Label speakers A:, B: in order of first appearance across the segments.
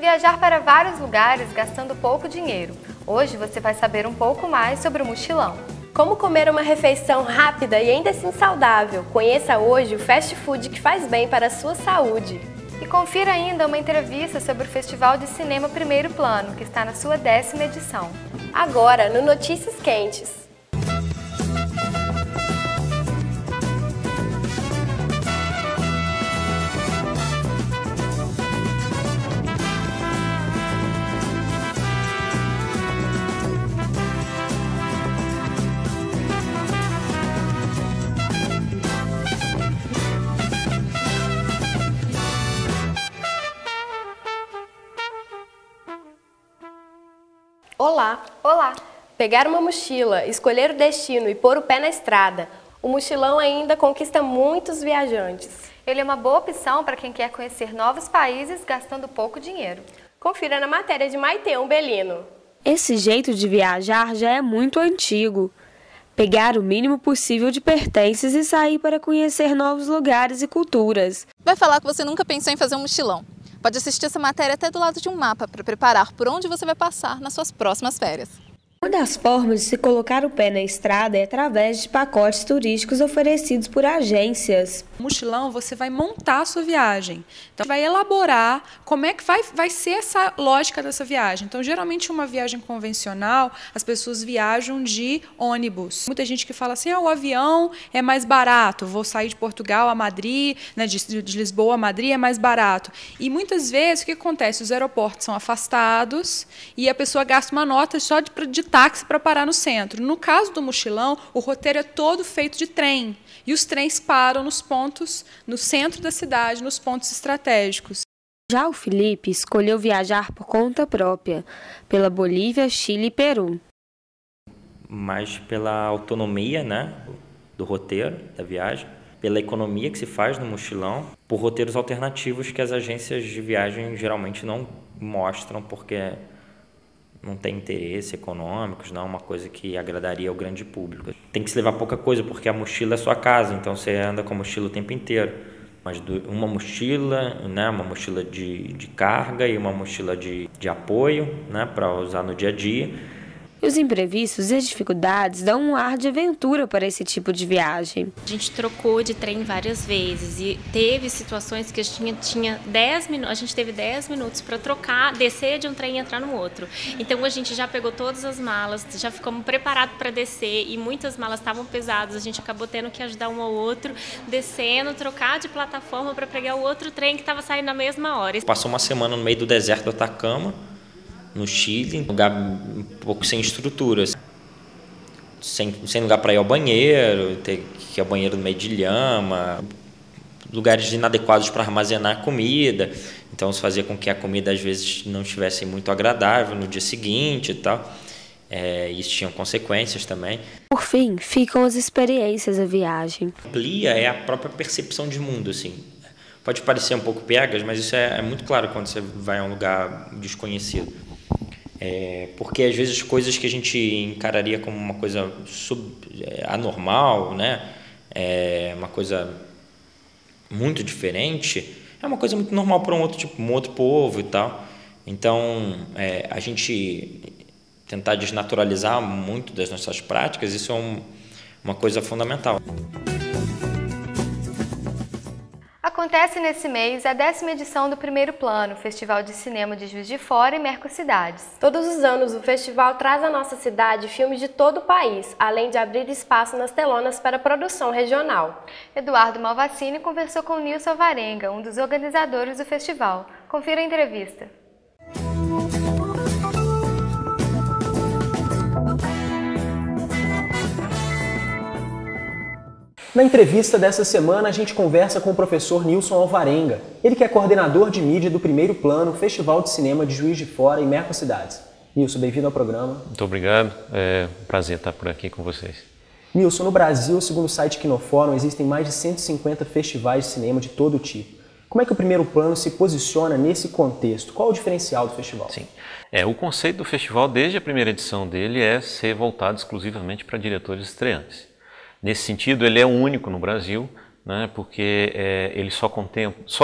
A: Viajar para vários lugares gastando pouco dinheiro. Hoje você vai saber um pouco mais sobre o mochilão.
B: Como comer uma refeição rápida e ainda assim saudável? Conheça hoje o fast food que faz bem para a sua saúde.
A: E confira ainda uma entrevista sobre o Festival de Cinema Primeiro Plano, que está na sua 10ª edição.
B: Agora, no Notícias Quentes. Olá!
A: Olá!
B: Pegar uma mochila, escolher o destino e pôr o pé na estrada. O mochilão ainda conquista muitos viajantes.
A: Ele é uma boa opção para quem quer conhecer novos países gastando pouco dinheiro.
B: Confira na matéria de Maite Umbelino.
C: Esse jeito de viajar já é muito antigo. Pegar o mínimo possível de pertences e sair para conhecer novos lugares e culturas.
D: Vai falar que você nunca pensou em fazer um mochilão. Pode assistir essa matéria até do lado de um mapa para preparar por onde você vai passar nas suas próximas férias.
C: Uma das formas de se colocar o pé na estrada é através de pacotes turísticos oferecidos por agências.
E: No mochilão você vai montar a sua viagem, então vai elaborar como é que vai ser essa lógica dessa viagem. Então geralmente uma viagem convencional, as pessoas viajam de ônibus. Muita gente que fala assim, o avião é mais barato, vou sair de Portugal a Madrid, né, de Lisboa a Madrid é mais barato. E muitas vezes o que acontece? Os aeroportos são afastados e a pessoa gasta uma nota só de táxi para parar no centro. No caso do mochilão, o roteiro é todo feito de trem. E os trens param nos pontos, no centro da cidade, nos pontos estratégicos.
C: Já o Felipe escolheu viajar por conta própria, pela Bolívia, Chile e Peru.
F: Mais pela autonomia, né, do roteiro, da viagem, pela economia que se faz no mochilão, por roteiros alternativos que as agências de viagem geralmente não mostram, porque não tem interesse econômicos, não é uma coisa que agradaria ao grande público. Tem que se levar pouca coisa, porque a mochila é sua casa, então você anda com a mochila o tempo inteiro. Mas uma mochila, né, uma mochila de carga e uma mochila de apoio, né, para usar no dia a dia.
C: Os imprevistos e as dificuldades dão um ar de aventura para esse tipo de viagem.
G: A gente trocou de trem várias vezes e teve situações que a gente teve 10 minutos para trocar, descer de um trem e entrar no outro. Então a gente já pegou todas as malas, já ficamos preparados para descer e muitas malas estavam pesadas, a gente acabou tendo que ajudar um ao outro, descendo, trocar de plataforma para pegar o outro trem que estava saindo na mesma hora.
F: Passou uma semana no meio do deserto do Atacama, no Chile, um lugar um pouco sem estrutura, sem lugar para ir ao banheiro, ter que ir ao banheiro no meio de lhama, lugares inadequados para armazenar comida, então isso fazia com que a comida às vezes não estivesse muito agradável no dia seguinte e tal, isso tinha consequências também.
C: Por fim, ficam as experiências da viagem.
F: Amplia é a própria percepção de mundo, assim. Pode parecer um pouco piegas, mas isso é muito claro quando você vai a um lugar desconhecido. Porque às vezes coisas que a gente encararia como uma coisa anormal, né? Uma coisa muito diferente, é uma coisa muito normal para um outro povo e tal. Então, a gente tentar desnaturalizar muito das nossas práticas, isso é uma coisa fundamental.
A: Acontece nesse mês a 10ª edição do Primeiro Plano, Festival de Cinema de Juiz de Fora e Mercocidades.
B: Todos os anos o festival traz à nossa cidade filmes de todo o país, além de abrir espaço nas telonas para produção regional.
A: Eduardo Malvacini conversou com Nilson Alvarenga, um dos organizadores do festival. Confira a entrevista.
H: Na entrevista dessa semana, a gente conversa com o professor Nilson Alvarenga, ele que é coordenador de mídia do Primeiro Plano, Festival de Cinema de Juiz de Fora e Mercocidades. Nilson, bem-vindo ao programa.
I: Muito obrigado, é um prazer estar por aqui com vocês.
H: Nilson, no Brasil, segundo o site Quinofórum, existem mais de 150 festivais de cinema de todo tipo. Como é que o Primeiro Plano se posiciona nesse contexto? Qual o diferencial do festival?
I: Sim, o conceito do festival, desde a primeira edição dele, é ser voltado exclusivamente para diretores estreantes. Nesse sentido, ele é o único no Brasil, né, porque ele só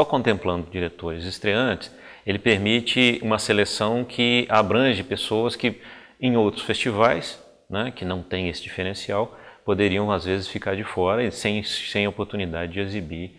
I: contemplando diretores estreantes, Ele permite uma seleção que abrange pessoas que em outros festivais, né, que não tem esse diferencial, poderiam às vezes ficar de fora e sem oportunidade de exibir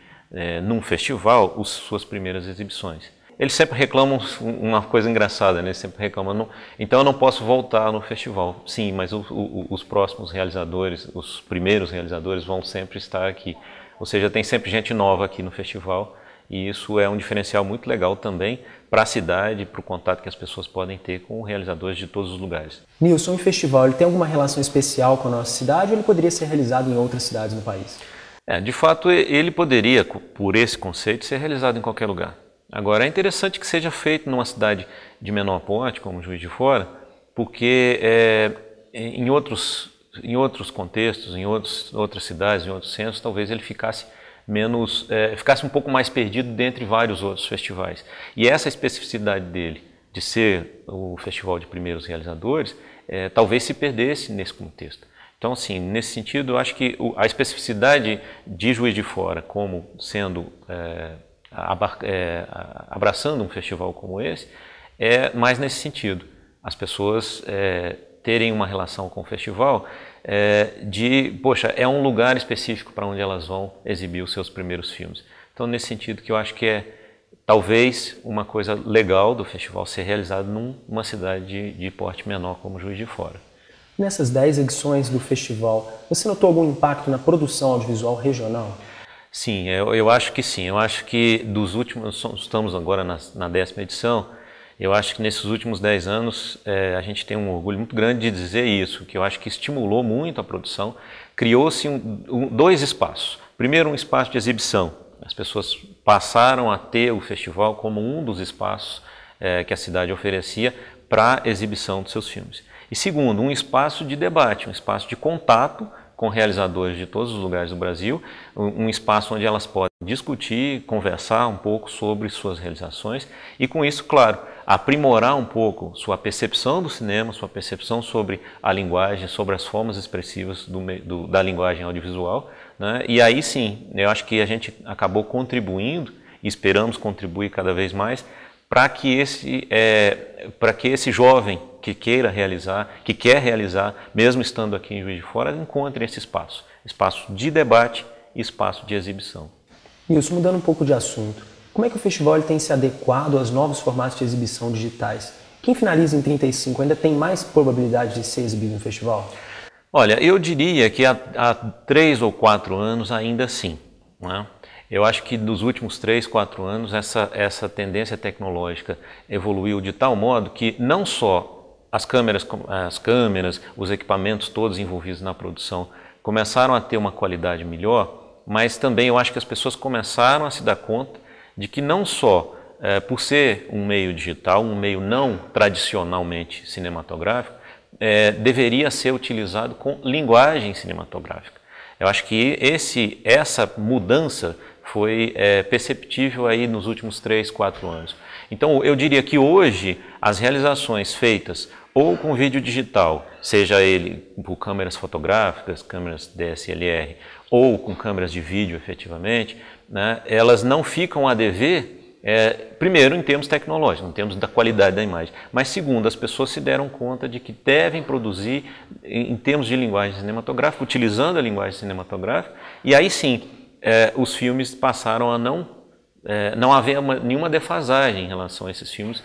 I: num festival suas primeiras exibições. Eles sempre reclamam uma coisa engraçada, né? Eles sempre reclamam, então eu não posso voltar no festival. Sim, mas os próximos realizadores, os primeiros realizadores vão sempre estar aqui. Ou seja, tem sempre gente nova aqui no festival e isso é um diferencial muito legal também para a cidade, para o contato que as pessoas podem ter com realizadores de todos os lugares.
H: Nilson, o festival ele tem alguma relação especial com a nossa cidade ou ele poderia ser realizado em outras cidades no país?
I: De fato, ele poderia, por esse conceito, ser realizado em qualquer lugar. Agora, é interessante que seja feito numa cidade de menor porte, como Juiz de Fora, porque em outros contextos, em outras cidades, em outros centros, talvez ele ficasse um pouco mais perdido dentre vários outros festivais. E essa especificidade dele, de ser o festival de primeiros realizadores, talvez se perdesse nesse contexto. Então, assim, nesse sentido, eu acho que a especificidade de Juiz de Fora como sendo, abraçando um festival como esse, é mais nesse sentido. As pessoas terem uma relação com o festival poxa, é um lugar específico para onde elas vão exibir os seus primeiros filmes. Então, nesse sentido que eu acho que é talvez uma coisa legal do festival ser realizado numa cidade de porte menor como Juiz de Fora.
H: Nessas 10 edições do festival, você notou algum impacto na produção audiovisual regional?
I: Sim, eu acho que sim. Eu acho que dos últimos, estamos agora na 10ª edição, eu acho que nesses últimos 10 anos a gente tem um orgulho muito grande de dizer isso, que eu acho que estimulou muito a produção. Criou-se dois espaços. Primeiro, um espaço de exibição. As pessoas passaram a ter o festival como um dos espaços que a cidade oferecia para exibição dos seus filmes. E segundo, um espaço de debate, um espaço de contato com realizadores de todos os lugares do Brasil, um espaço onde elas podem discutir, conversar um pouco sobre suas realizações e com isso, claro, aprimorar um pouco sua percepção do cinema, sua percepção sobre a linguagem, sobre as formas expressivas da linguagem audiovisual, né? E aí sim, eu acho que a gente acabou contribuindo e esperamos contribuir cada vez mais para que esse jovem que quer realizar, mesmo estando aqui em Juiz de Fora, encontre esse espaço de debate e espaço de exibição.
H: Nilson, mudando um pouco de assunto, como é que o festival tem se adequado aos novos formatos de exibição digitais? Quem finaliza em 35 ainda tem mais probabilidade de ser exibido no festival?
I: Olha, eu diria que há 3 ou 4 anos ainda sim, né? Eu acho que nos últimos 3, 4 anos essa tendência tecnológica evoluiu de tal modo que não só as câmeras, os equipamentos todos envolvidos na produção começaram a ter uma qualidade melhor, mas também eu acho que as pessoas começaram a se dar conta de que não só por ser um meio digital, um meio não tradicionalmente cinematográfico, deveria ser utilizado com linguagem cinematográfica. Eu acho que essa mudança foi perceptível aí nos últimos 3, 4 anos. Então, eu diria que hoje as realizações feitas ou com vídeo digital, seja ele por câmeras fotográficas, câmeras DSLR, ou com câmeras de vídeo efetivamente, né, elas não ficam a dever, primeiro em termos tecnológicos, em termos da qualidade da imagem, mas segundo, as pessoas se deram conta de que devem produzir em termos de linguagem cinematográfica, utilizando a linguagem cinematográfica, e aí sim, os filmes passaram a não haver nenhuma defasagem em relação a esses filmes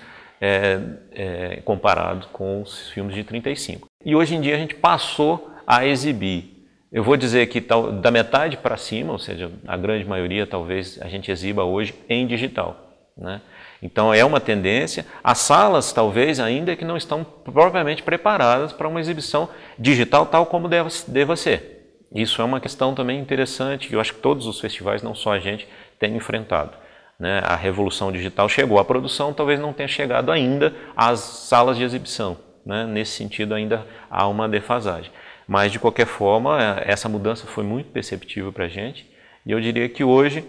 I: comparado com os filmes de 35. E hoje em dia a gente passou a exibir, eu vou dizer que da metade para cima, ou seja, a grande maioria talvez a gente exiba hoje em digital, né? Então é uma tendência, as salas talvez ainda que não estão propriamente preparadas para uma exibição digital tal como deva ser. Isso é uma questão também interessante, que eu acho que todos os festivais, não só a gente, têm enfrentado, né? A revolução digital chegou, a produção talvez não tenha chegado ainda às salas de exibição, né? Nesse sentido ainda há uma defasagem. Mas de qualquer forma, essa mudança foi muito perceptível para a gente e eu diria que hoje,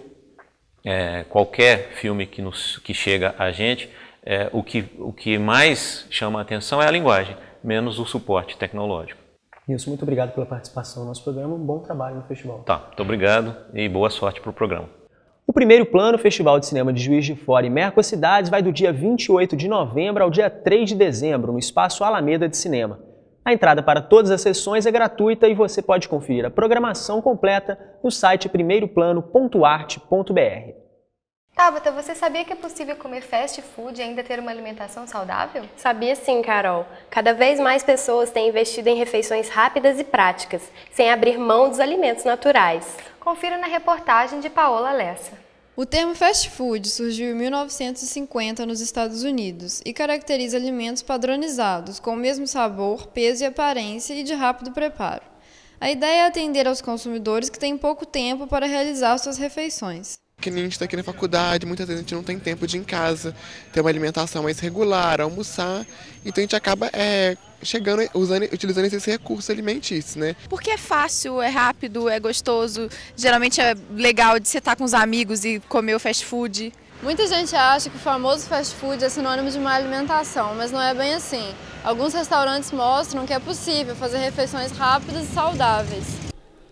I: qualquer filme que chega a gente, o que mais chama a atenção é a linguagem, menos o suporte tecnológico.
H: Nilson, muito obrigado pela participação no nosso programa. Um bom trabalho no festival.
I: Tá, muito obrigado e boa sorte para o programa.
H: O primeiro plano Festival de Cinema de Juiz de Fora e Mercocidades vai do dia 28 de novembro ao dia 3 de dezembro, no Espaço Alameda de Cinema. A entrada para todas as sessões é gratuita e você pode conferir a programação completa no site primeiroplano.arte.br.
A: Tabata, você sabia que é possível comer fast food e ainda ter uma alimentação saudável?
B: Sabia sim, Carol. Cada vez mais pessoas têm investido em refeições rápidas e práticas, sem abrir mão dos alimentos naturais.
A: Confira na reportagem de Paola Lessa.
J: O termo fast food surgiu em 1950 nos Estados Unidos e caracteriza alimentos padronizados, com o mesmo sabor, peso e aparência e de rápido preparo. A ideia é atender aos consumidores que têm pouco tempo para realizar suas refeições.
K: Que nem a gente está aqui na faculdade, muitas vezes a gente não tem tempo de ir em casa, ter uma alimentação mais regular, almoçar, então a gente acaba utilizando esses recursos alimentícios, né?
L: Porque é fácil, é rápido, é gostoso, geralmente é legal de você estar com os amigos e comer o fast food.
J: Muita gente acha que o famoso fast food é sinônimo de má alimentação, mas não é bem assim. Alguns restaurantes mostram que é possível fazer refeições rápidas e saudáveis.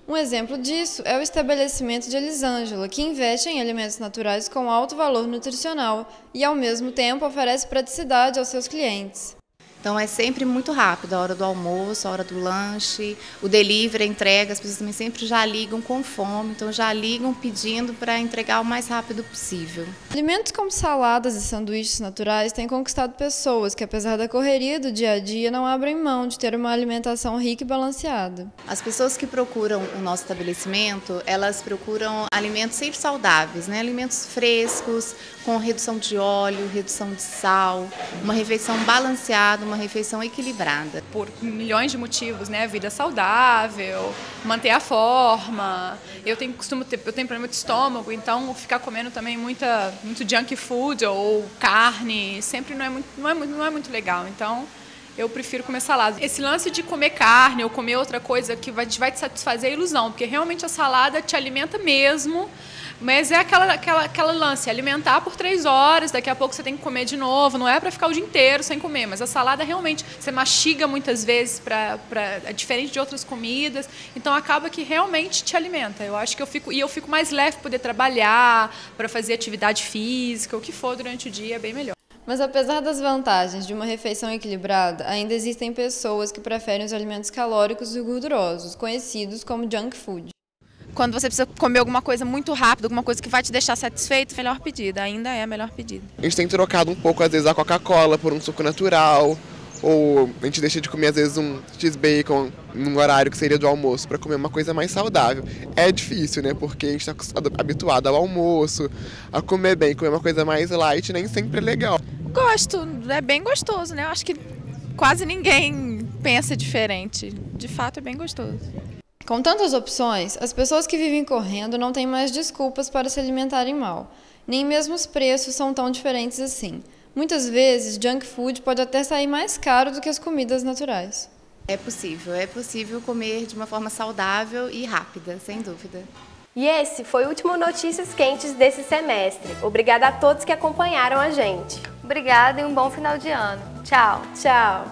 J: Um exemplo disso é o estabelecimento de Elisângela, que investe em alimentos naturais com alto valor nutricional e, ao mesmo tempo, oferece praticidade aos seus clientes.
M: Então é sempre muito rápido, a hora do almoço, a hora do lanche, o delivery, a entrega, as pessoas também sempre já ligam com fome, então já ligam pedindo para entregar o mais rápido possível.
J: Alimentos como saladas e sanduíches naturais têm conquistado pessoas que, apesar da correria do dia a dia, não abrem mão de ter uma alimentação rica e balanceada.
M: As pessoas que procuram o nosso estabelecimento, elas procuram alimentos sempre saudáveis, né? Alimentos frescos, com redução de óleo, redução de sal, uma refeição balanceada, uma refeição equilibrada.
E: Por milhões de motivos, né? Vida saudável, manter a forma. Eu tenho problema de estômago, então ficar comendo também muito junk food ou carne sempre não é muito legal. Então eu prefiro comer salada. Esse lance de comer carne ou comer outra coisa que vai te satisfazer é ilusão, porque realmente a salada te alimenta mesmo. Mas é aquela lance, alimentar por 3 horas, daqui a pouco você tem que comer de novo, não é para ficar o dia inteiro sem comer, mas a salada realmente, você mastiga muitas vezes, é diferente de outras comidas, então acaba que realmente te alimenta. Eu acho que eu fico mais leve para poder trabalhar, para fazer atividade física, o que for durante o dia, é bem melhor.
J: Mas apesar das vantagens de uma refeição equilibrada, ainda existem pessoas que preferem os alimentos calóricos e gordurosos, conhecidos como junk food.
L: Quando você precisa comer alguma coisa muito rápido, alguma coisa que vai te deixar satisfeito, melhor pedida, ainda é a melhor pedida.
K: A gente tem trocado um pouco, às vezes, a Coca-Cola por um suco natural, ou a gente deixa de comer, às vezes, um X-Bacon num horário que seria do almoço, para comer uma coisa mais saudável. É difícil, né, porque a gente está habituado ao almoço, a comer bem, comer uma coisa mais light, nem sempre é legal.
L: Gosto, é bem gostoso, né, eu acho que quase ninguém pensa diferente, de fato é bem gostoso.
J: Com tantas opções, as pessoas que vivem correndo não têm mais desculpas para se alimentarem mal. Nem mesmo os preços são tão diferentes assim. Muitas vezes, junk food pode até sair mais caro do que as comidas naturais.
M: É possível comer de uma forma saudável e rápida, sem dúvida.
B: E esse foi o último Notícias Quentes desse semestre. Obrigada a todos que acompanharam a gente.
A: Obrigada e um bom final de ano. Tchau.
B: Tchau.